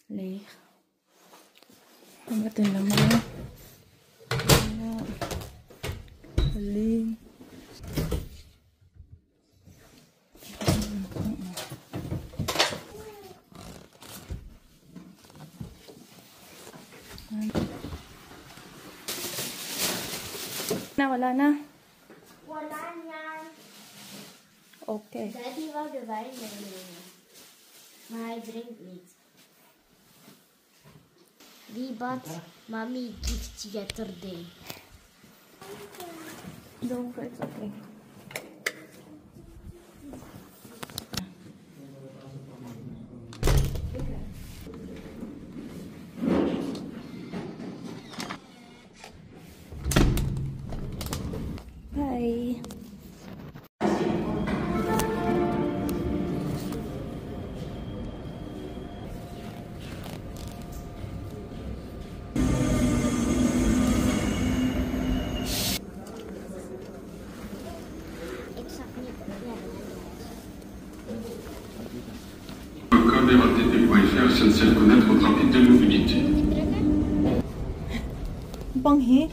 Lay. Ang ito naman. Lay. Wala na. Wala na. Okay. Daddy wou de wijn meenemen. Maar hij drinkt niet. Wie bad mommy gift yesterday? Don't worry, it's okay. Hi. Le code RATP.fr SNCF Connect votre rapide de mobilité. Banghi.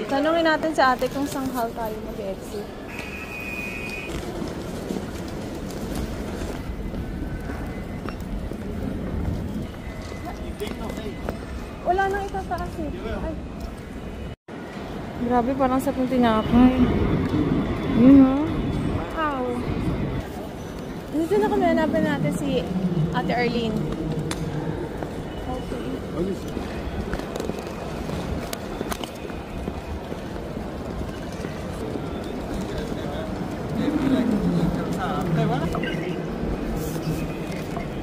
Tanungin natin sa ate kung saan hall tayo mag-exit. Wala nang itataas eh. Ay. Grabe, parang sa kong tinapay. Yun ha. Wow. Dito na kami, hanapin natin si Ate Arlene. Okay.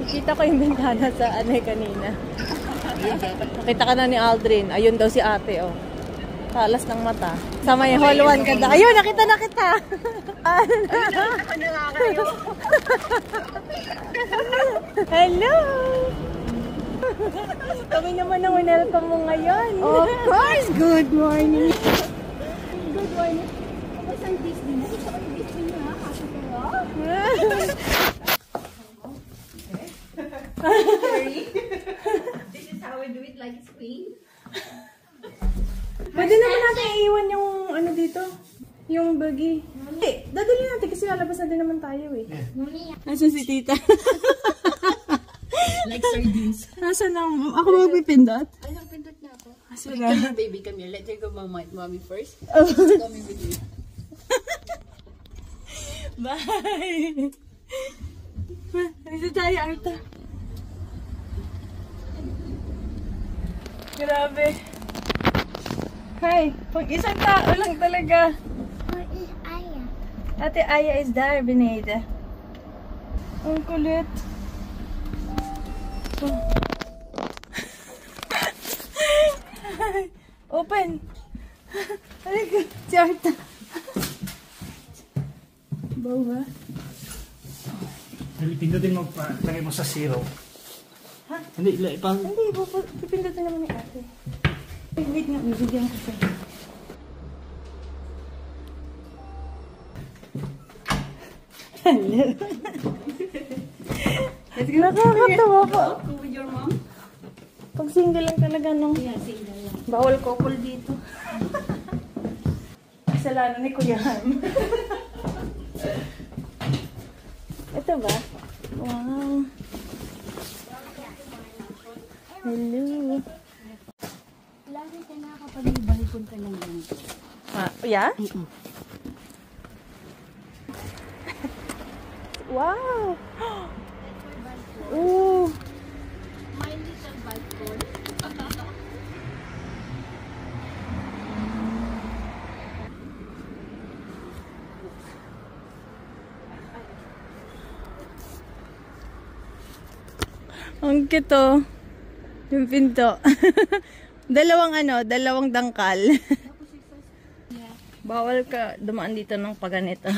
Nakita ko yung bintana sa anay kanina. Nakita ka na ni Aldrin. Ayun daw si ate, oh. Talas ng mata. Sa may hall 1 ka na. Ayun, nakita na kita! Hello! Kami naman ang welcome mo ngayon. Of course, good morning. Good morning. Tapos ang Disney na. Gusto ko yung Disney na. Kasi kayo. This is how we do it like it's queen. Pwede naman natin iiwan yung ano dito. Yung buggy. Eh, dadali natin kasi lalabas na din naman tayo eh. Nasaan si tita? Like sardines. Nasaan ang... Ako magpipindot? Ay, nakapindot na ako. Nasaan Come here, baby. Come here. Let her go, mommy first. Mommy with you. Bye! Dito tayo, Arta. Grabe. Hi, pag isang tao lang talaga. Where is Aya? Ate Aya is there, Bineda. Ang kulit. Oh. Open. Halika, si Arta. Bawa ba? Pindutin mo pa, lagay mo sa zero. Ha? Hindi, ipang... Hindi, pipindutin naman ni ate. Wait nga, bibigyan ko siya. Hello. Nakakatawa po. Go with your mom? Pag single lang talaga, no? Yeah, single lang. Bawal couple dito. Kasalanan ni Kuya Ham. Ito ba? Wow. Hello. Lagi ka na kapag may balkon ka lang ganito. Ah, yeah? Wow! Ooh! My little balkon. Ang cute oh. Yung pinto. dalawang dangkal. Bawal ka dumaan dito ng paganito.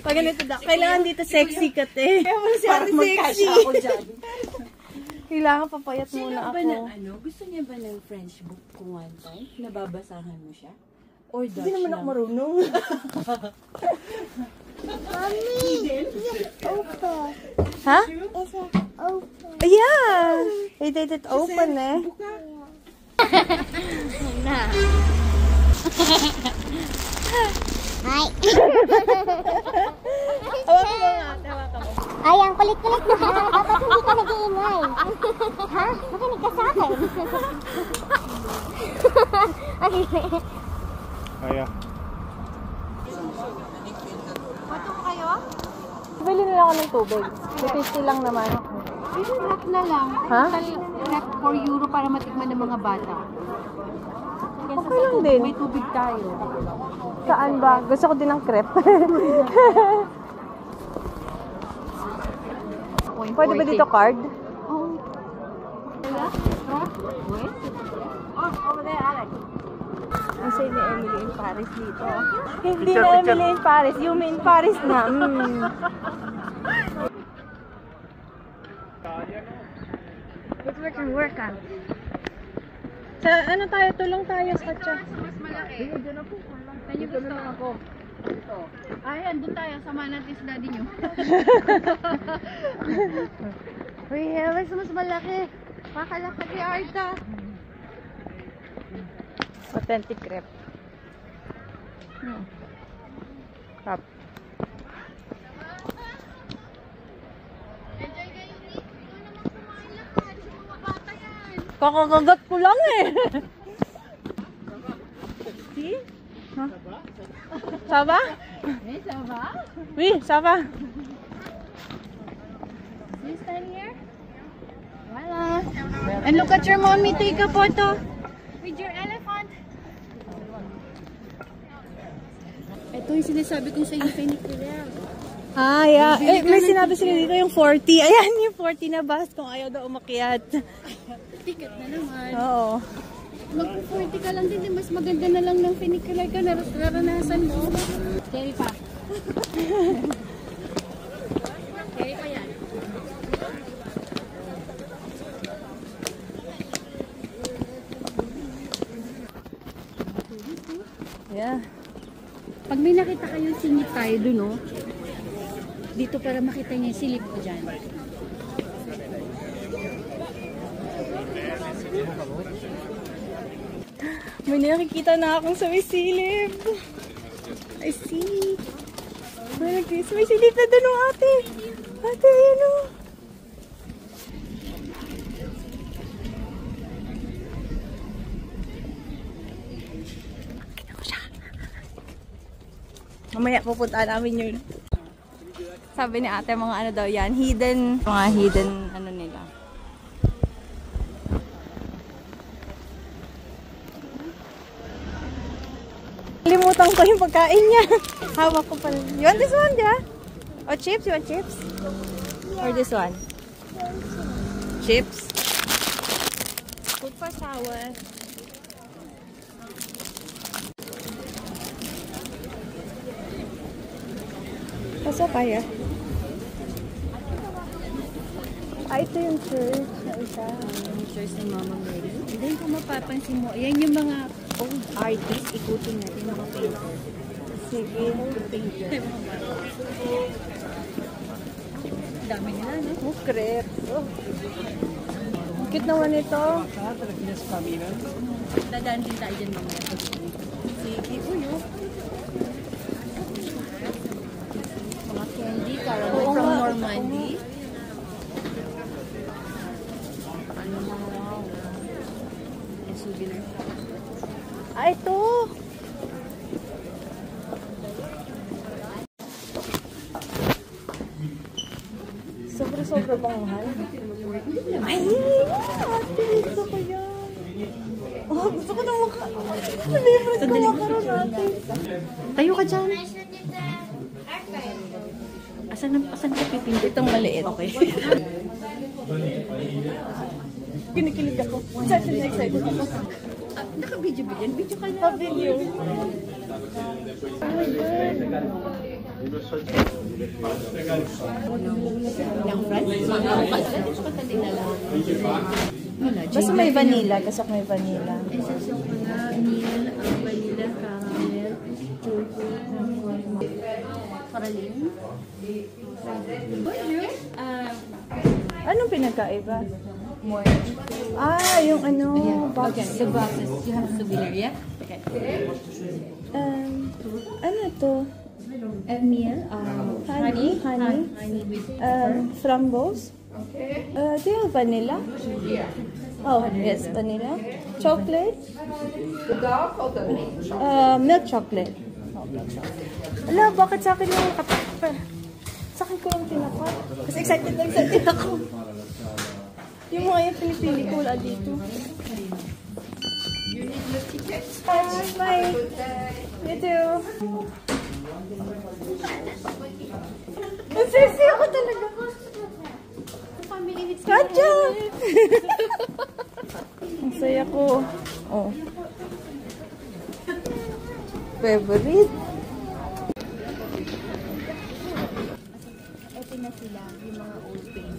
Paganito daw. Kailangan dito sexy ka, te. Kaya mo si ate sexy. Ako dyan. Kailangan papayat muna Ba ako. ng ano? Gusto niya ba ng French book kung one time? Nababasahan mo siya? Or Dutch Hindi naman ako lang? marunong. Mommy, it's open. Ha? It's open. Yeah! They did it open eh. Hi. Hawakan mo nga, hawakan mo. Ay, ang kulit-kulit mo. Dapat hindi ka nag-iingay. Ha? Makinig ka sa akin. Okay. Kaya. Bili nila ako ng tubig. 50 lang naman. Rep na lang. Ha? Rep for euro para matikman ng mga bata. Okay lang din. May tubig tayo. Saan ba? Gusto ko din ng crepe. Pwede ba dito card? Oh. Ha? Wait. Oh, over there, Alex. Ang say ni Emily in Paris dito. Hindi na Emily in Paris. Yumi in Paris na. It's working, work on. Sa ano tayo? Tulong tayo sa chat. Mas malaki. Saan yung gusto ako? Ay, andun tayo. Sama natin sa daddy nyo. Uy, mas malaki. Pakalaki kay Arta. Authentic crepe. Cup. Kakakagat ko lang eh. See? Huh? Saba? Eh, Saba? Oui, Saba. You stand here? Voila. And look at your mommy. Take a photo with your elephant. Ito yung sinasabi kong sa yung funicular. Ah, yeah. Eh, may sinabi sila dito yung 40. Ayan yung 40 na bus kung ayaw daw umakyat. Ticket na naman. Oo. Magpo-40 ka lang din. Mas maganda na lang ng funicular ka. Naranasan mo. Carry pa. Carry pa yan. Yeah. Pag may nakita kayong singit tayo dun, no? Dito para makita niya yung silip ko dyan. May nakikita na akong sa may silip. I see. May silip na doon, oh, ate. Ate, ayan o. Mamaya pupunta namin yun. Sabi ni ate, mga ano daw yan, mga hidden ano nila. Limutan ko yung pagkain niya. Hawak ko pala. You want this one, yeah? Oh, chips? You want chips? Or this one? Chips? Food for sour. Pasa kaya? Ah, ito yung church na isa. Yung church ni Mama Mary. And then kung mapapansin mo, yan yung mga old artists. Ikutin natin mga painter. Sige. Painter. Dami nila, no? Oh, crepes. Oh. Ang cute naman ito. Dadaan din tayo dyan mamaya. Sige, uyo. Mga candy, caramel from Normandy. Ano mga wow. Yung souvenir. Ah, ito. Sobra-sobra bang mahal? Ay, ate, gusto ko yan. Oh, gusto ko na libre ko makaroon natin. Tayo ka dyan. Asan ka pipindi? Itong maliit. Okay. Kinikilig ako. Excited ako. Naka-video ba yan? Video ka na. Video. Yung friends? Mga gusto ka dinala. Wala. Basta may vanilla. Kasi may vanilla. Essence of vanilla, vanilla, caramel, chocolate, makaralin. Anong pinagkaiba? More. Yung ano, box. Okay, the boxes. You have souvenir, yeah? Okay. Ano to? Meal. Honey. Honey with Framboos. Do you have vanilla? Oh, yes, vanilla. Chocolate? Milk chocolate. Ala, bakit sa akin yung sa akin ko yung tinapad? Kasi excited ako. Yung mga yung pinipili ko wala dito. Bye. You too. Ang sexy ako talaga. Katja! Ang saya ko. Oh. Favorite. ito na sila, yung mga old paint.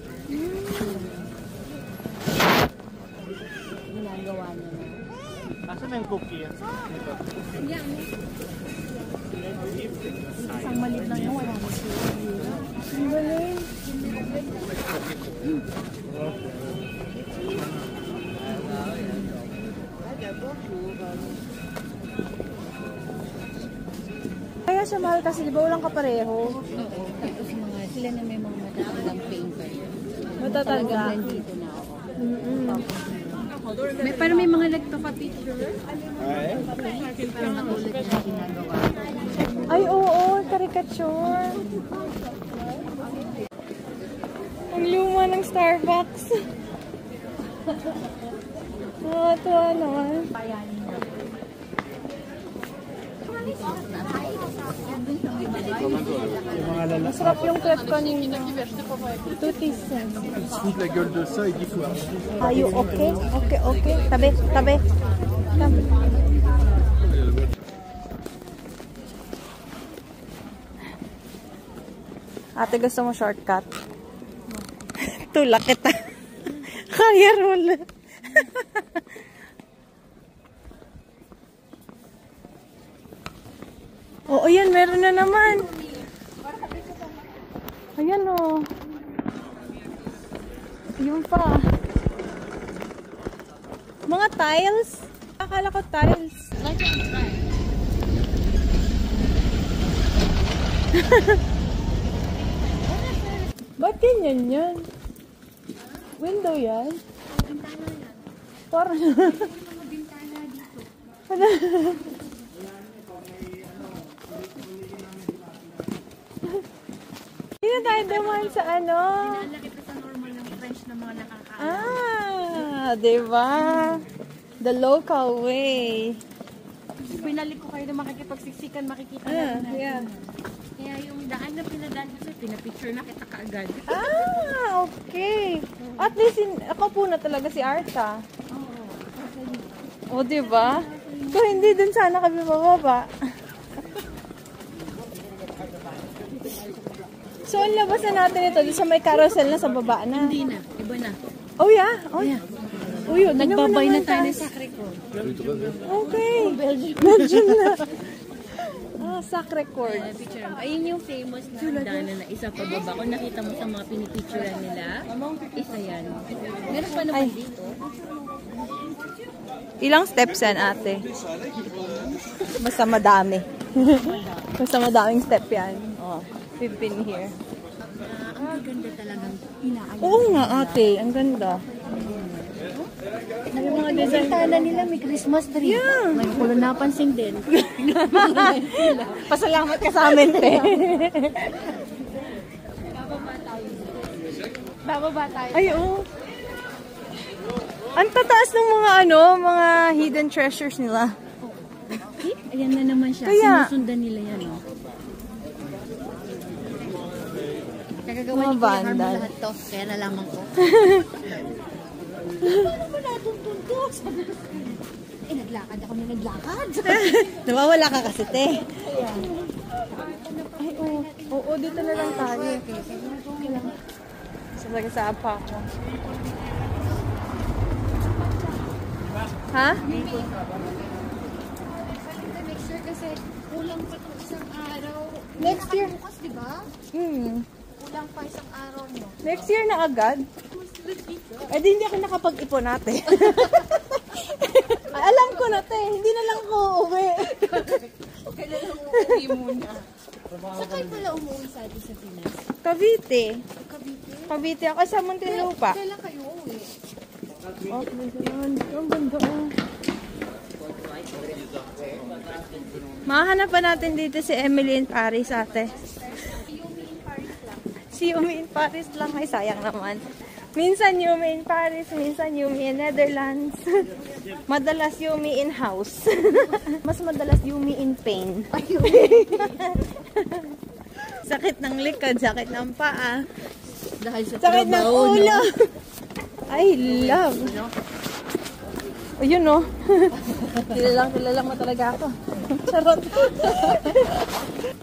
Ginagawa nila. Asan na yung cookie? Ito. Isang malit lang yun, wala na siya. Ang galing. Kaya siya mahal kasi di ba walang kapareho? Oo, tapos mga, sila na may mga matatandang painter. Matatanda. Talagang nandito na ako. Pero may mga nagpapapicture. Parang katulad na ginagawa. Ay, oo, caricature. Ang luma ng Starbucks. Tuwa naman. Masarap yung crepe kanina. 2 cents. La gueule de ça et 10 fois. Are you okay? Okay. Tabi. Ate, gusto mo shortcut? Tulak kita. Kaya roll. Oo, yan. Meron na naman. Ayan o. Yun pa. Mga tiles. Akala ko tiles. Ba't ganyan yan? Window yan? Parang... Hindi na tayo dumaan sa ano? Nalaki pa sa normal ng French na mga nakakaano. Diba? The local way. Pinalik ko kayo na makikipagsiksikan, makikita natin na. Yeah. Kaya yung daan na pinadaan ko sa'yo, pinapicture na kita kaagad. Okay. At least, ako po na talaga si Arta. O, diba? Kung hindi, dun sana kami bababa. So, ang labasan natin ito, doon sa may carousel na sa baba na. Hindi na, iba na. Oh, yeah? Oh, yeah. Uy, Nagbabay na tayo ng Sacre ko. Okay. Belgium na. Sacre Coeur. Picture mo. Ayun yung famous na daanan na isa pa baba. Kung nakita mo sa mga pinipicturean nila, isa yan. Meron pa naman dito. Ilang steps yan, ate? Basta madami. Basta madaming step yan. Oh, we've been here. Ang ganda talagang inaayos. Oo nga, ate. Ang ganda. May mga design. Bintana nila may Christmas tree. Yeah. Ngayon ko lang napansin din. Pasalamat ka sa amin, te. Bababa tayo. Ay, oo. Ang tataas ng mga mga hidden treasures nila. Ayan na naman siya. Kaya, sinusundan nila yan. Oh. Kagagawa Mga ni Kuya Harm vandal. lahat to. Kaya nalaman ko. Naglakad ako na naglakad. Nawawala ka kasi, te. Ay, oo. Oo, dito na lang tayo. Sabagay sa apa ko. Ha? Make sure kasi kulang pa itong isang araw. Next year. Bukas, di ba? Kulang pa isang araw mo. Next year na agad. Eh di hindi ako nakapag-ipon natin. Alam ko na te, hindi na lang ako uuwi. Kailan umuwi muna? Saan kayo pala umuwi sa atin sa Pinas? Cavite. Cavite? Cavite ako sa Muntinlupa. Kailan kayo uuwi? Oh, ang ganda oh. Mahanap pa natin dito si Emily in Paris, ate. Si Yumi in Paris lang. Ay, sayang naman. Minsan Yumi in Paris, minsan Yumi in Netherlands. Madalas Yumi in house. Mas madalas Yumi in pain. Sakit ng likod, sakit ng paa. Dahil sa Sakit ng trabaho, ulo. no? I love. Ayun no. Kilalang mo talaga ako. Charot.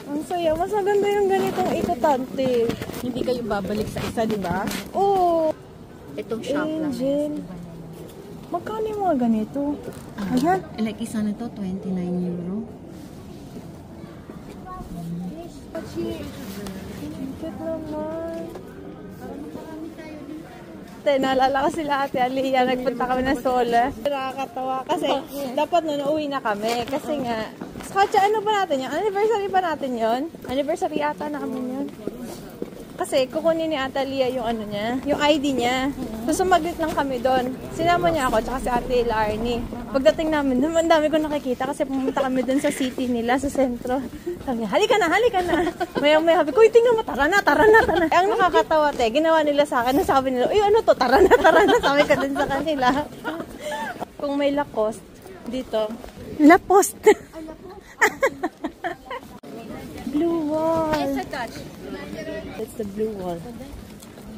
Ang saya. Mas maganda yung ganitong ikotante. Hindi kayo babalik sa isa, di ba? Oh, Itong shop lang. Angel. Magkano yung mga ganito? Ayan. Like isa na to, 29 euro. Cute naman. Naalala ko sila Ate Aliyah, nagpunta kami ng Sola. Nakakatawa kasi dapat nun uwi na kami. Kasi nga, Skatcha, ano ba natin yun? Anniversary ba natin yun? Anniversary ata namin yun. Kasi kukunin ni Ate Aliyah yung ano niya, yung ID niya. So sumaglit lang kami doon. Sinama niya ako tsaka si Ate Larnie. Pagdating namin, ang dami ko nakikita kasi pumunta kami doon sa city nila, sa sentro. Sabi niya, halika na. Maya-maya sabi ko, tingnan mo, tara na. Ang nakakatawa te, ginawa nila sa akin, sabi nila, uy ano to, tara na. Sabi ko din sa kanila. Kung may Lacoste, dito. Lacoste. Blue wall. It's the blue wall.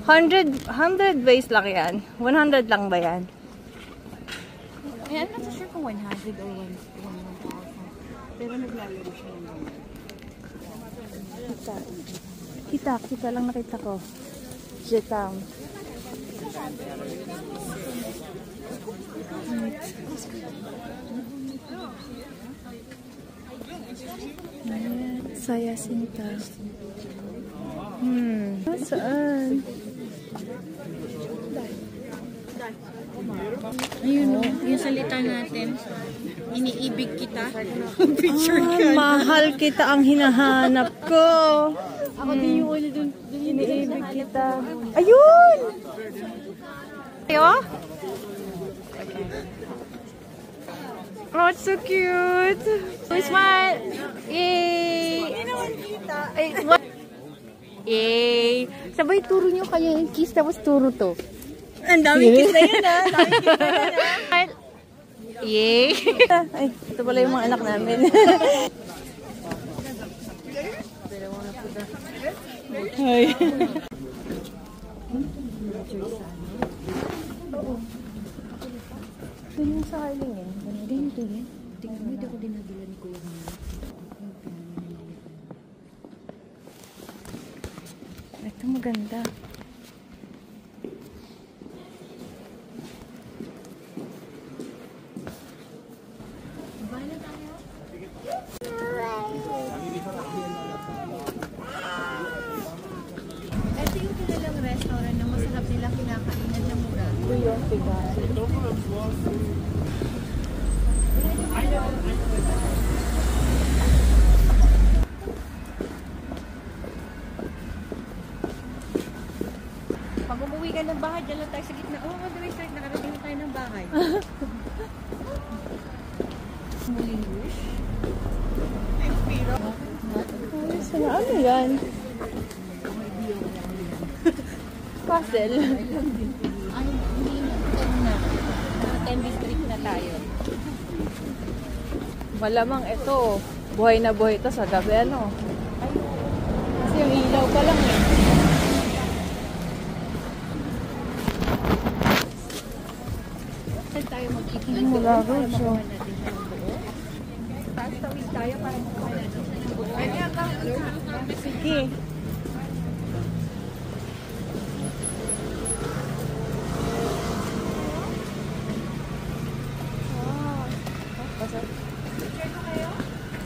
100 base lang yan. 100 lang ba yan? I'm not so sure kung 100 or 1,000. Pero naglalaro siya ng Kita lang nakita ko. Jetam. Saya Sinta. Saan? Ayun o, yung salita natin. Iniibig kita. Picture ka. Mahal kita ang hinahanap ko. Ako din yung ulo dun. Iniibig kita. Ayun! Ayo? Oh, it's so cute. Smile. Yay! Hindi naman kita. Yay! Sabay turo nyo kayo yung kiss tapos turo to. Ang daming kiss na yun ah. Daming kiss na yun ah. Yay! Ay, ito pala yung mga anak namin. Ay. Ito yung sa Harling eh. Ganito yan. Tingnan mo, hindi ako dinadala ni Kuya. Ito maganda. Ito yung kilalang restaurant na masarap nila kinakainan na mura. Ito yung tigas. Pag umuwi ka ng bahay, dyan lang tayo sa gitna. Oh, on the way straight, nakarating na tayo ng bahay. Muling wish. Ano yan? Puzzle. Ay, hindi na. 10 na. 10 district na tayo. Malamang ito, buhay na buhay ito sa gabi, ano? Kasi yung ilaw pa lang eh. Saan tayo magkikinig? Wala ko siya. Taas tawid tayo para makuha natin. Sige.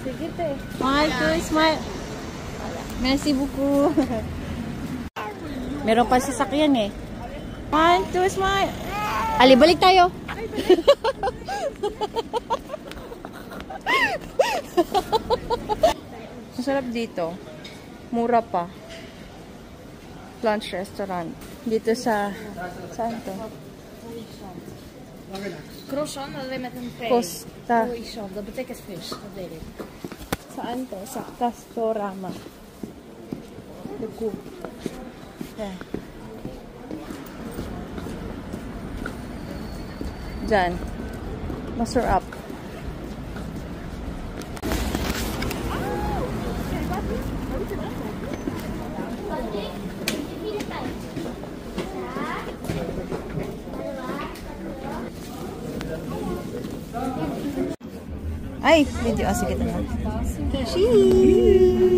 Sige te. Smile to smile. Merci beaucoup. Meron pa sasakyan eh. 1, 2, smile. Ali, balik tayo. Masarap dito. Mura pa. Lunch restaurant. Dito sa... Saan to? Croissant, dat we met een vee. Costa. Croissant, dat betekent vis. Dat weet ik. Saan to? Sa Castorama. Duku. Yan. Diyan. Masarap. Ay, video. Ah, sige na. Cheese!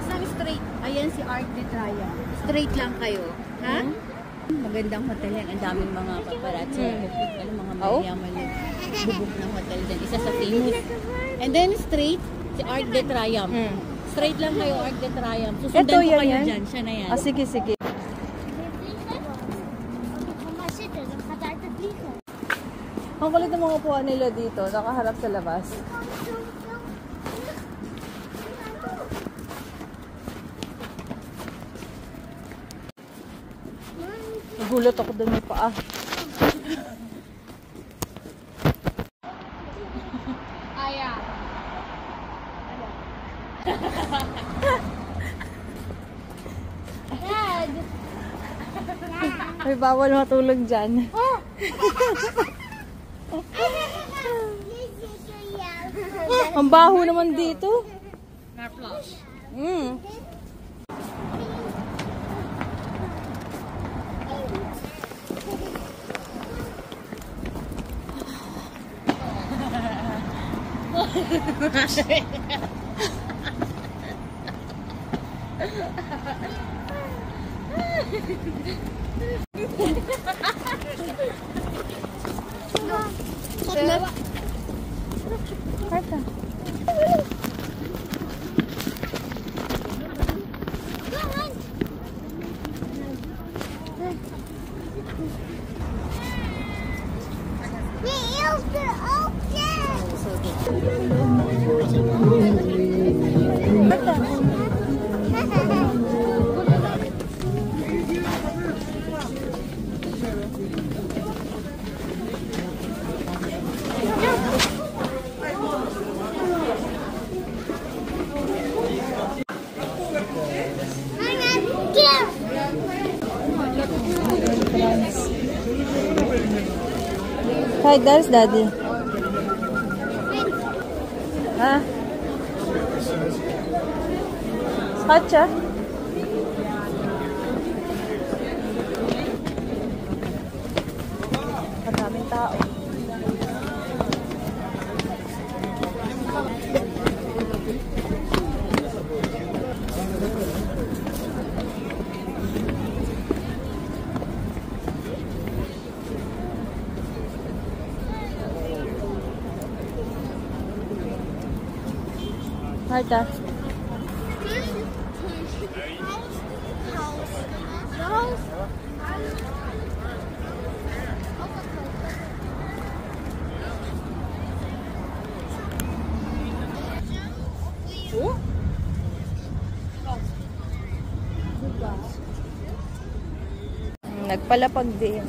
Isang straight. Ayan si Art de Traya. Straight lang kayo. Ha? Magandang hotel yan. Ang daming mga paparazzi. Ano, mga mayayaman yung bubuk ng hotel din. Isa sa famous. And then straight, si Art de Triumph. Straight lang kayo, Art de Triumph. Susundan Ito, ko yan, kayo yan? dyan. Siya na yan. Ah, sige, sige. Kom maar zitten, dan gaat hij te vliegen. Ang kulit ng mga upuan nila dito, nakaharap sa labas. Nagulat ako doon may paa. Dad! Ay, bawal matulog dyan. Ang baho naman dito. Mm. Marta. Hi, there's Daddy. Ha? Skacha? Maraming tao. Marta. Nagpalapag din.